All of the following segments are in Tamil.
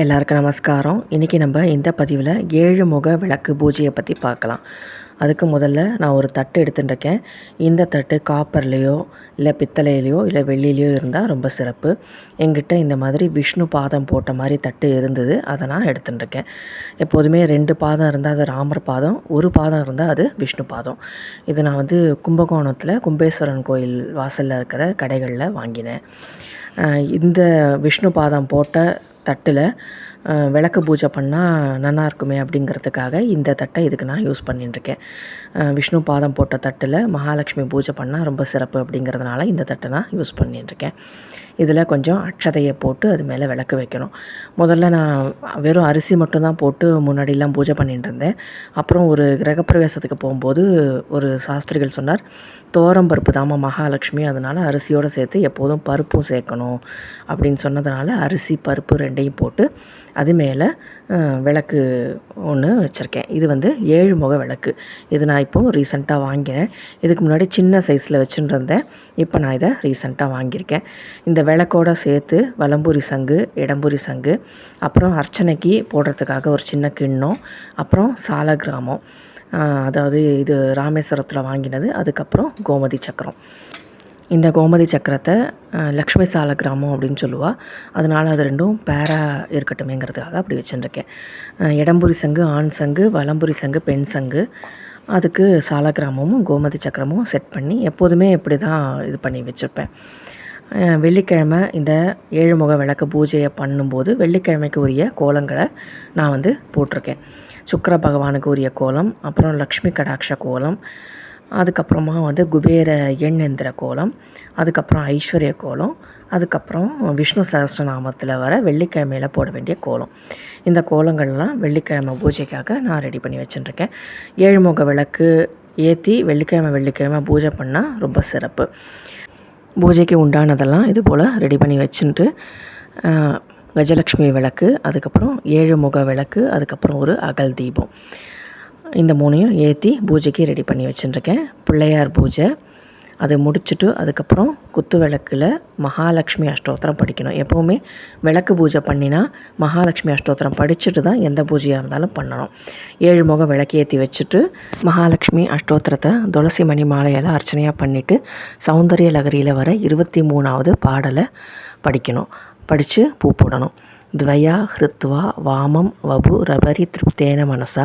எல்லாருக்கும் நமஸ்காரம். இன்றைக்கி நம்ம இந்த பதிவில் 7 முக விளக்கு பூஜையை பற்றி பார்க்கலாம். அதுக்கு முதல்ல நான் ஒரு தட்டு எடுத்துட்டுருக்கேன். இந்த தட்டு காப்பர்லேயோ இல்லை பித்தளையிலையோ இல்லை வெள்ளிலையோ இருந்தால் ரொம்ப சிறப்பு. என்கிட்ட இந்த மாதிரி விஷ்ணு பாதம் போட்ட மாதிரி தட்டு இருந்தது, அதை நான் எடுத்துட்டுருக்கேன். எப்போதுமே 2 பாதம் இருந்தால் அது ராமர் பாதம், ஒரு பாதம் இருந்தால் அது விஷ்ணு பாதம். இது நான் கும்பகோணத்தில் கும்பேஸ்வரன் கோயில் வாசலில் இருக்கிற கடைகளில் வாங்கினேன். இந்த விஷ்ணு பாதம் போட்ட தட்டில் விளக்கு பூஜை பண்ணால் நல்லா இருக்குமே அப்படிங்கிறதுக்காக இந்த தட்டை இதுக்கு நான் யூஸ் பண்ணிட்டுருக்கேன். விஷ்ணு பாதம் போட்ட தட்டில் மகாலட்சுமி பூஜை பண்ணால் ரொம்ப சிறப்பு அப்படிங்கிறதுனால இந்த தட்டை நான் யூஸ் பண்ணிட்டுருக்கேன். இதில் கொஞ்சம் அட்சதையை போட்டு அது மேலே விளக்கு வைக்கணும். முதல்ல நான் வெறும் அரிசி மட்டும்தான் போட்டு முன்னாடிலாம் பூஜை பண்ணிட்டு இருந்தேன். அப்புறம் ஒரு கிரகப்பிரவேசத்துக்கு போகும்போது ஒரு சாஸ்திரிகள் சொன்னார், துவரம்பருப்பு தாம்மா மகாலட்சுமி, அதனால் அரிசியோடு சேர்த்து எப்போதும் பருப்பும் சேர்க்கணும் அப்படின்னு சொன்னதுனால அரிசி பருப்பு 2ஐயும் போட்டு அது மேலே விளக்கு ஒன்று வச்சுருக்கேன். இது 7 முக விளக்கு. இது நான் இப்போது ரீசெண்டாக வாங்கினேன். இதுக்கு முன்னாடி சின்ன சைஸில் வச்சுட்டு இருந்தேன். இப்போ நான் இதை ரீசெண்டாக வாங்கியிருக்கேன். இந்த விளக்கோடு சேர்த்து வலம்புரி சங்கு, இடம்புரி சங்கு, அப்புறம் அர்ச்சனைக்கு போடுறதுக்காக ஒரு சின்ன கிண்ணம், அப்புறம் சாலக்கிராமம், அதாவது இது ராமேஸ்வரத்தில் வாங்கினது, அதுக்கப்புறம் கோமதி சக்கரம். இந்த கோமதி சக்கரத்தை லக்ஷ்மி சாலக்கிராமம் அப்படின்னு சொல்லுவாள். அதனால் அது 2ம் பேராக இருக்கட்டுமேங்கிறதுக்காக அப்படி வச்சுருக்கேன். இடம்புரி சங்கு ஆண் சங்கு, வலம்புரி சங்கு பெண் சங்கு, அதுக்கு சாலக்கிராமமும் கோமதி சக்கரமும் செட் பண்ணி எப்போதுமே இப்படி தான் இது பண்ணி வச்சுருப்பேன். வெள்ளிக்கிழமை இந்த 7 முக விளக்கு பூஜையை பண்ணும்போது வெள்ளிக்கிழமைக்கு உரிய கோலங்களை நான் போட்டிருக்கேன். சுக்கிர பகவானுக்கு உரிய கோலம், அப்புறம் லக்ஷ்மி கடாட்ச கோலம், அதுக்கப்புறமா குபேர எண்ணெந்திர கோலம், அதுக்கப்புறம் ஐஸ்வர்ய கோலம், அதுக்கப்புறம் விஷ்ணு சஹஸ்ரநாமத்தில் வர வெள்ளிக்கிழமையில் போட வேண்டிய கோலம். இந்த கோலங்கள்லாம் வெள்ளிக்கிழமை பூஜைக்காக நான் ரெடி பண்ணி வச்சுட்டுருக்கேன். 7 முக விளக்கு ஏற்றி வெள்ளிக்கிழமை பூஜை பண்ணால் ரொம்ப சிறப்பு. பூஜைக்கு உண்டானதெல்லாம் இது போல் ரெடி பண்ணி வச்சுட்டு கஜலக்ஷ்மி விளக்கு, அதுக்கப்புறம் 7 முக விளக்கு, அதுக்கப்புறம் ஒரு அகல் தீபம், இந்த 3ஐயும் ஏற்றி பூஜைக்கு ரெடி பண்ணி வச்சுட்டுருக்கேன். பிள்ளையார் பூஜை அதை முடிச்சுட்டு அதுக்கப்புறம் குத்து விளக்கில் மகாலட்சுமி அஷ்டோத்திரம் படிக்கணும். எப்போவுமே விளக்கு பூஜை பண்ணினா மகாலட்சுமி அஷ்டோத்திரம் படிச்சுட்டு தான் எந்த பூஜையாக இருந்தாலும் பண்ணணும். 7 முக விளக்கு ஏற்றி வச்சுட்டு மகாலட்சுமி அஷ்டோத்திரத்தை துளசி மணி மாலையால் அர்ச்சனையாக பண்ணிவிட்டு சௌந்தரிய லகரியில் வர 23வது பாடலை படிக்கணும். படித்து பூ போடணும். துவயா ஹிருத்வா வாமம் வபு ரபரி திருப்தேன மனசா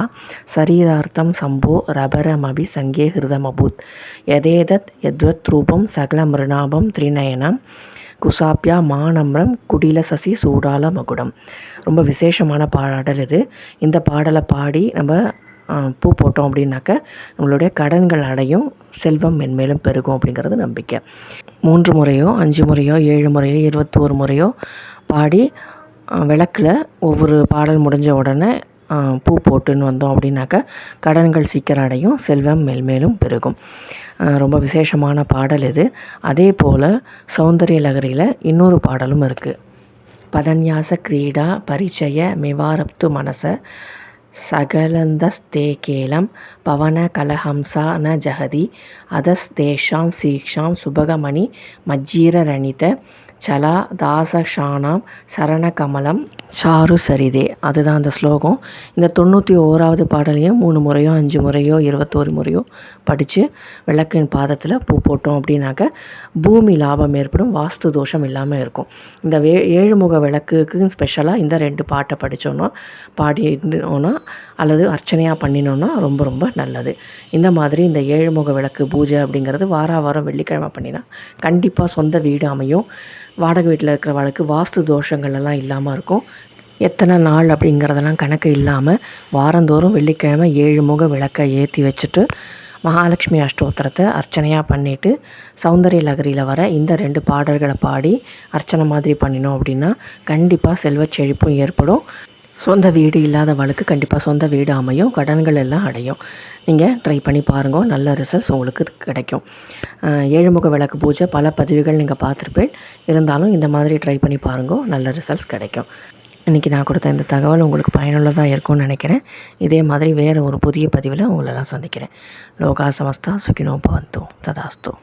சரீரார்த்தம் சம்போ ரபரமபி சங்கே ஹிருதமபூத் யதேதத் யத்வத் ரூபம் சகல மிருணாபம் திரிநயனம் குசாப்பியா மானம்ரம் குடில சசி சூடால மகுடம். ரொம்ப விசேஷமான பாடல் இது. இந்த பாடலை பாடி நம்ம பூ போட்டோம் அப்படின்னாக்க நம்மளுடைய கடன்கள் அடையும், செல்வம் மென்மேலும் பெருகும் அப்படிங்கிறது நம்பிக்கை. 3 முறையோ 5 முறையோ 7 முறையோ 21 முறையோ பாடி விளக்கில் ஒவ்வொரு பாடல் முடிஞ்ச உடனே பூ போட்டுன்னு வந்தோம் அப்படின்னாக்கா கடன்கள் சீக்கிரம் அடையும், செல்வம் மேல்மேலும் பெருகும். ரொம்ப விசேஷமான பாடல் இது. அதே போல் சௌந்தரிய லகரியில் இன்னொரு பாடலும் இருக்குது. பதன்யாச கிரீடா பரிச்சய மிவாரப்து மனச சகலந்தஸ்தே கேலம் பவன கலஹம்சா ந ஜகதி அதஸ் தேஷாம் சீக்ஷாம் சுபகமணி மஜ்ஜீர ரணித சலா தாசஷானாம் சரணகமலம் சாரு சரிதே. அதுதான் அந்த ஸ்லோகம். இந்த 91வது பாடலையும் 3 முறையோ 5 முறையோ 21 முறையோ படித்து விளக்கின் பாதத்தில் பூ போட்டோம் அப்படின்னாக்க பூமி லாபம் ஏற்படும், வாஸ்து தோஷம் இல்லாமல் இருக்கும். இந்த 7 முக விளக்குக்கு ஸ்பெஷலாக இந்த 2 பாட்டை படித்தோன்னா பாடினோன்னா அல்லது அர்ச்சனையாக பண்ணினோன்னா ரொம்ப ரொம்ப நல்லது. இந்த மாதிரி இந்த 7 முக விளக்கு பூஜை அப்படிங்கிறது வாரம் வெள்ளிக்கிழமை பண்ணினா கண்டிப்பாக சொந்த வீடு அமையும். வாடகை வீட்டில் இருக்கிறவளுக்கு வாஸ்து தோஷங்கள் எல்லாம் இல்லாமல் இருக்கும். எத்தனை நாள் அப்படிங்கிறதெல்லாம் கணக்கு இல்லாமல் வாரந்தோறும் வெள்ளிக்கிழமை 7 முக விளக்கை ஏற்றி வச்சுட்டு மகாலட்சுமி அஷ்டோத்திரத்தை அர்ச்சனையாக பண்ணிவிட்டு சௌந்தரிய லகரியில் வர இந்த 2 பாடல்களை பாடி அர்ச்சனை மாதிரி பண்ணினோம் அப்படின்னா கண்டிப்பாக செல்வச் செழிப்பும் ஏற்படும். சொந்த வீடு இல்லாதவளுக்கு கண்டிப்பாக சொந்த வீடு அமையும், கடன்கள் எல்லாம் அடையும். நீங்கள் ட்ரை பண்ணி பாருங்க, நல்ல ரிசல்ட்ஸ் உங்களுக்கு கிடைக்கும். 7 முக விளக்கு பூஜை பல பதிவுகள் நீங்கள் பார்த்துருப்பேன். இருந்தாலும் இந்த மாதிரி ட்ரை பண்ணி பாருங்க, நல்ல ரிசல்ட்ஸ் கிடைக்கும். இன்றைக்கி நான் கொடுத்த இந்த தகவல் உங்களுக்கு பயனுள்ளதாக இருக்கும்னு நினைக்கிறேன். இதே மாதிரி வேறு ஒரு புதிய பதிவில் உங்களெல்லாம் சந்திக்கிறேன். லோகா சமஸ்தா சுகினோ பவந்தோ ததாஸ்தோ.